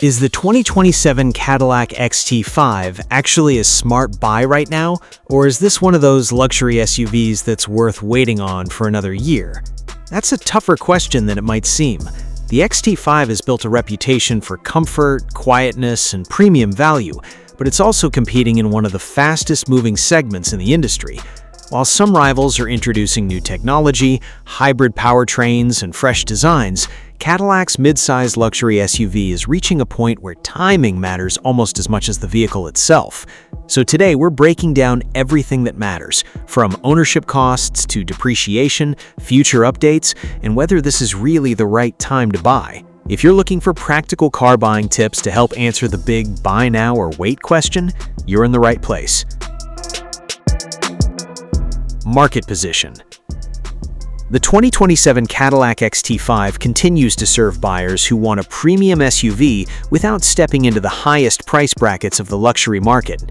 Is the 2027 Cadillac XT5 actually a smart buy right now, or is this one of those luxury SUVs that's worth waiting on for another year? That's a tougher question than it might seem. The XT5 has built a reputation for comfort, quietness, and premium value, but it's also competing in one of the fastest-moving segments in the industry. While some rivals are introducing new technology, hybrid powertrains, and fresh designs, Cadillac's mid-size luxury SUV is reaching a point where timing matters almost as much as the vehicle itself. So today, we're breaking down everything that matters, from ownership costs to depreciation, future updates, and whether this is really the right time to buy. If you're looking for practical car buying tips to help answer the big buy now or wait question, you're in the right place. Market position. The 2027 Cadillac XT5 continues to serve buyers who want a premium SUV without stepping into the highest price brackets of the luxury market.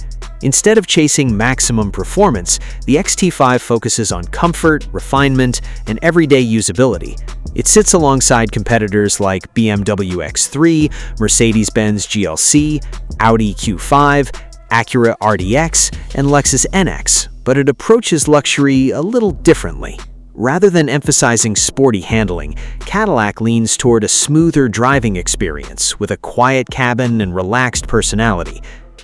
Instead of chasing maximum performance, the XT5 focuses on comfort, refinement, and everyday usability. It sits alongside competitors like BMW X3, Mercedes-Benz GLC, Audi Q5, Acura RDX, and Lexus NX, but it approaches luxury a little differently. Rather than emphasizing sporty handling, Cadillac leans toward a smoother driving experience with a quiet cabin and relaxed personality.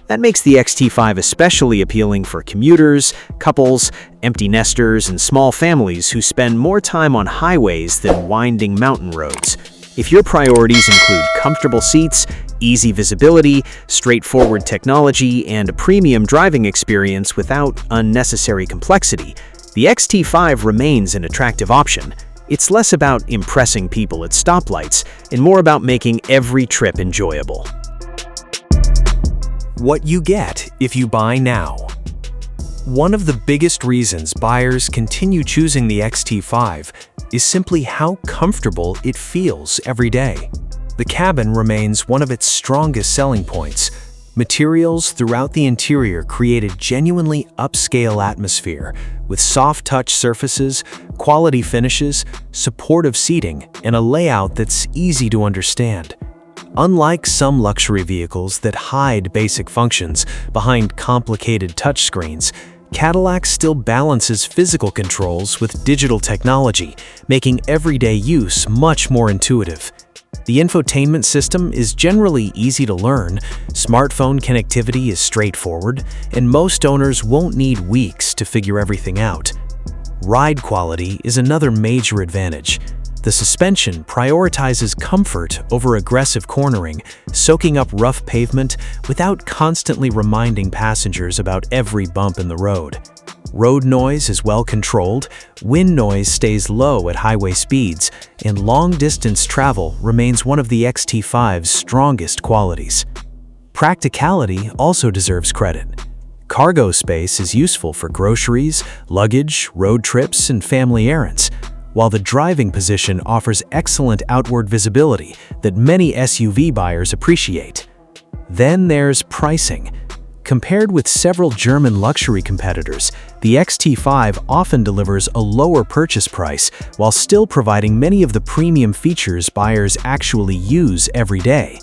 That makes the XT5 especially appealing for commuters, couples, empty nesters, and small families who spend more time on highways than winding mountain roads. If your priorities include comfortable seats, easy visibility, straightforward technology, and a premium driving experience without unnecessary complexity, the XT5 remains an attractive option. It's less about impressing people at stoplights and more about making every trip enjoyable. What you get if you buy now. One of the biggest reasons buyers continue choosing the XT5 is simply how comfortable it feels every day. The cabin remains one of its strongest selling points. Materials throughout the interior create a genuinely upscale atmosphere with soft-touch surfaces, quality finishes, supportive seating, and a layout that's easy to understand. Unlike some luxury vehicles that hide basic functions behind complicated touchscreens, Cadillac still balances physical controls with digital technology, making everyday use much more intuitive. The infotainment system is generally easy to learn, smartphone connectivity is straightforward, and most owners won't need weeks to figure everything out. Ride quality is another major advantage. The suspension prioritizes comfort over aggressive cornering, soaking up rough pavement without constantly reminding passengers about every bump in the road. Road noise is well controlled, wind noise stays low at highway speeds, and long-distance travel remains one of the XT5's strongest qualities. Practicality also deserves credit. Cargo space is useful for groceries, luggage, road trips, and family errands, while the driving position offers excellent outward visibility that many SUV buyers appreciate. Then there's pricing. Compared with several German luxury competitors, the XT5 often delivers a lower purchase price while still providing many of the premium features buyers actually use every day.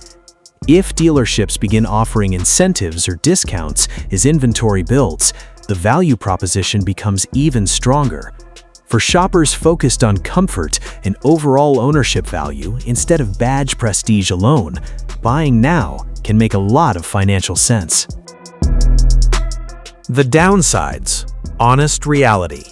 If dealerships begin offering incentives or discounts as inventory builds, the value proposition becomes even stronger. For shoppers focused on comfort and overall ownership value instead of badge prestige alone, buying now can make a lot of financial sense. The downsides. Honest reality.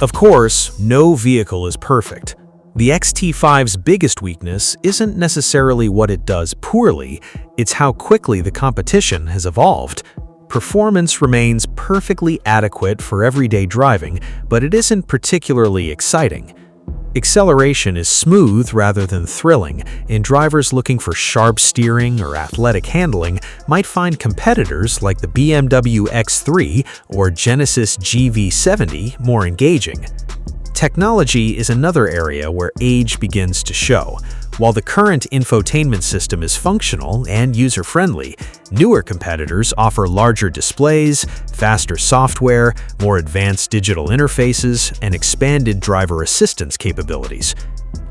Of course, no vehicle is perfect. The XT5's biggest weakness isn't necessarily what it does poorly, it's how quickly the competition has evolved. Performance remains perfectly adequate for everyday driving, but it isn't particularly exciting. Acceleration is smooth rather than thrilling, and drivers looking for sharp steering or athletic handling might find competitors like the BMW X3 or Genesis GV70 more engaging. Technology is another area where age begins to show. While the current infotainment system is functional and user-friendly, newer competitors offer larger displays, faster software, more advanced digital interfaces, and expanded driver assistance capabilities.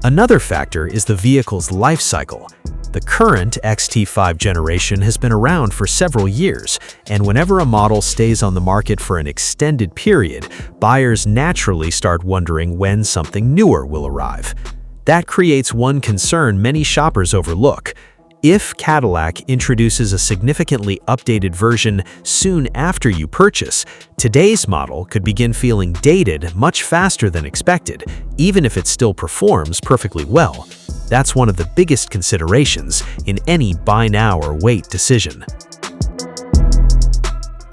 Another factor is the vehicle's life cycle. The current XT5 generation has been around for several years, and whenever a model stays on the market for an extended period, buyers naturally start wondering when something newer will arrive. That creates one concern many shoppers overlook. If Cadillac introduces a significantly updated version soon after you purchase, today's model could begin feeling dated much faster than expected, even if it still performs perfectly well. That's one of the biggest considerations in any buy now or wait decision.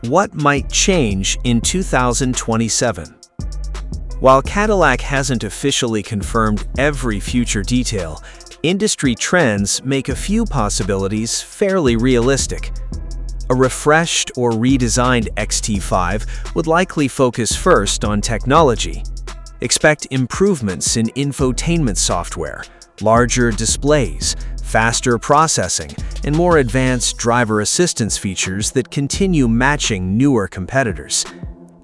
What might change in 2027? While Cadillac hasn't officially confirmed every future detail, industry trends make a few possibilities fairly realistic. A refreshed or redesigned XT5 would likely focus first on technology. Expect improvements in infotainment software, larger displays, faster processing, and more advanced driver assistance features that continue matching newer competitors.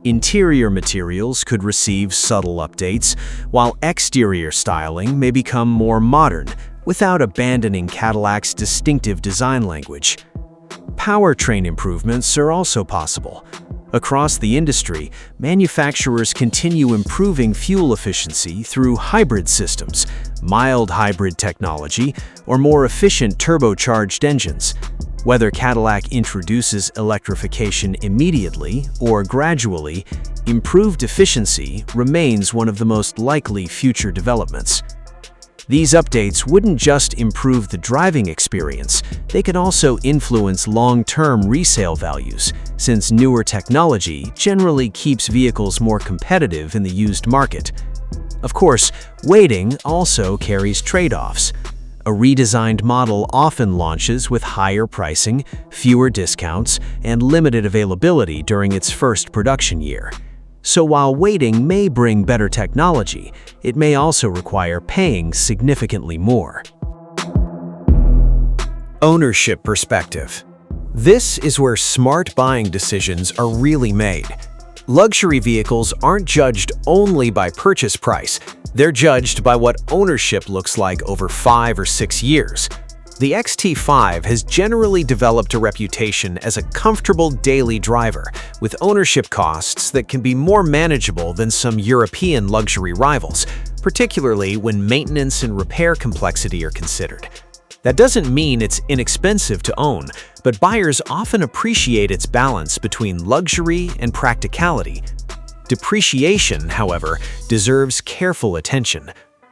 Interior materials could receive subtle updates, while exterior styling may become more modern without abandoning Cadillac's distinctive design language. Powertrain improvements are also possible. Across the industry, manufacturers continue improving fuel efficiency through hybrid systems, mild hybrid technology, or more efficient turbocharged engines. Whether Cadillac introduces electrification immediately or gradually, improved efficiency remains one of the most likely future developments. These updates wouldn't just improve the driving experience, they could also influence long-term resale values, since newer technology generally keeps vehicles more competitive in the used market. Of course, waiting also carries trade-offs. A redesigned model often launches with higher pricing, fewer discounts, and limited availability during its first production year. So while waiting may bring better technology, it may also require paying significantly more. Ownership perspective. This is where smart buying decisions are really made. Luxury vehicles aren't judged only by purchase price, they're judged by what ownership looks like over 5 or 6 years. The XT5 has generally developed a reputation as a comfortable daily driver, with ownership costs that can be more manageable than some European luxury rivals, particularly when maintenance and repair complexity are considered. That doesn't mean it's inexpensive to own, but buyers often appreciate its balance between luxury and practicality. Depreciation, however, deserves careful attention.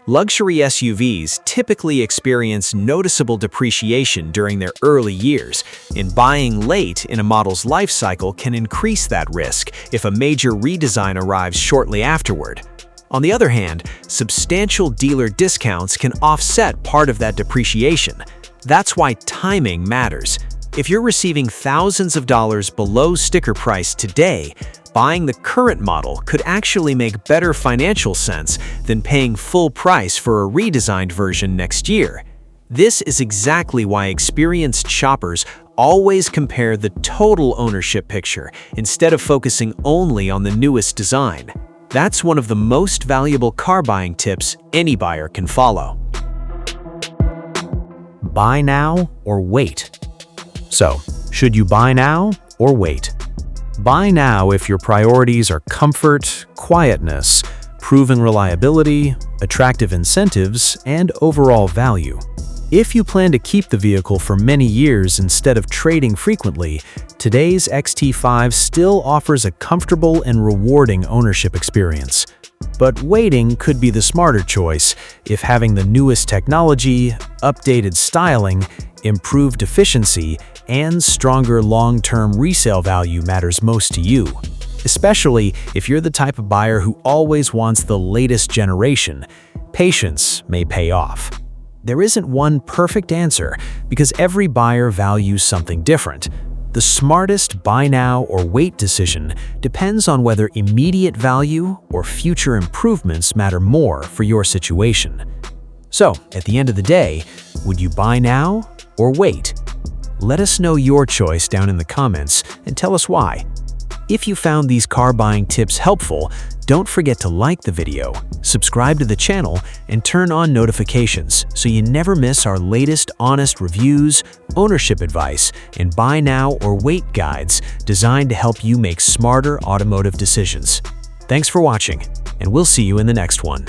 Luxury SUVs typically experience noticeable depreciation during their early years, and buying late in a model's life cycle can increase that risk if a major redesign arrives shortly afterward. On the other hand, substantial dealer discounts can offset part of that depreciation. That's why timing matters. If you're receiving thousands of dollars below sticker price today, buying the current model could actually make better financial sense than paying full price for a redesigned version next year. This is exactly why experienced shoppers always compare the total ownership picture instead of focusing only on the newest design. That's one of the most valuable car buying tips any buyer can follow. Buy now or wait? So, should you buy now or wait? Buy now if your priorities are comfort, quietness, proven reliability, attractive incentives, and overall value. If you plan to keep the vehicle for many years instead of trading frequently, today's XT5 still offers a comfortable and rewarding ownership experience. But waiting could be the smarter choice if having the newest technology, updated styling, improved efficiency, and stronger long-term resale value matters most to you. Especially if you're the type of buyer who always wants the latest generation, patience may pay off. There isn't one perfect answer because every buyer values something different. The smartest buy now or wait decision depends on whether immediate value or future improvements matter more for your situation. So, at the end of the day, would you buy now or wait? Let us know your choice down in the comments and tell us why. If you found these car buying tips helpful, Don't forget to like the video, subscribe to the channel, and turn on notifications so you never miss our latest honest reviews, ownership advice, and buy now or wait guides designed to help you make smarter automotive decisions. Thanks for watching, and we'll see you in the next one.